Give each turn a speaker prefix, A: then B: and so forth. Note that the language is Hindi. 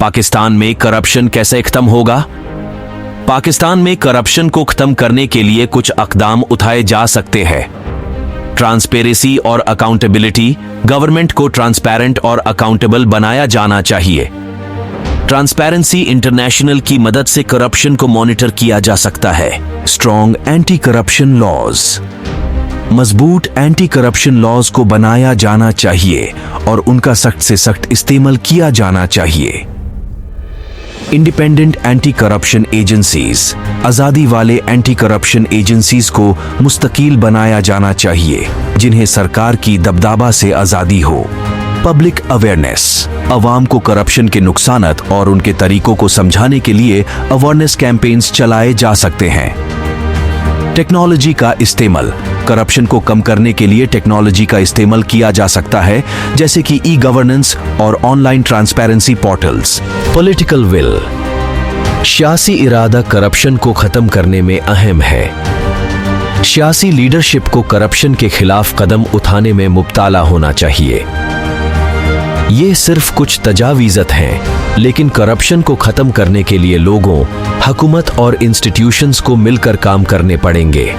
A: पाकिस्तान में करप्शन कैसे खत्म होगा? पाकिस्तान में करप्शन को खत्म करने के लिए कुछ अक़दाम उठाए जा सकते हैं। ट्रांसपेरेंसी और अकाउंटेबिलिटी, गवर्नमेंट को ट्रांसपेरेंट और अकाउंटेबल बनाया जाना चाहिए। ट्रांसपेरेंसी इंटरनेशनल की मदद से करप्शन को मॉनिटर किया जा सकता है। स्ट्रॉन्ग एंटी करप्शन लॉज, मजबूत एंटी करप्शन लॉज को बनाया जाना चाहिए और उनका सख्त से सख्त इस्तेमाल किया जाना चाहिए। इंडिपेंडेंट एंटी करप्शन एजेंसीज, आजादी वाले एंटी करप्शन एजेंसीज को मुस्तकिल बनाया जाना चाहिए जिन्हें सरकार की दबदबा से आजादी हो। पब्लिक अवेयरनेस, अवाम को करप्शन के नुकसानात और उनके तरीकों को समझाने के लिए अवेयरनेस कैंपेन्स चलाए जा सकते हैं। टेक्नोलॉजी का इस्तेमाल, करप्शन को कम करने के लिए टेक्नोलॉजी का इस्तेमाल किया जा सकता है, जैसे कि ई गवर्नेंस और online transparency portals. Political will, सियासी इरादा करप्शन को खत्म करने में अहम है। सियासी लीडरशिप को करप्शन के खिलाफ कदम उठाने में मुब्तला होना चाहिए। ये सिर्फ कुछ तजावीज़त हैं, लेकिन करप्शन को खत्म करने के लिए लोगों, हुकूमत और इंस्टीट्यूशंस को मिलकर काम करने पड़ेंगे।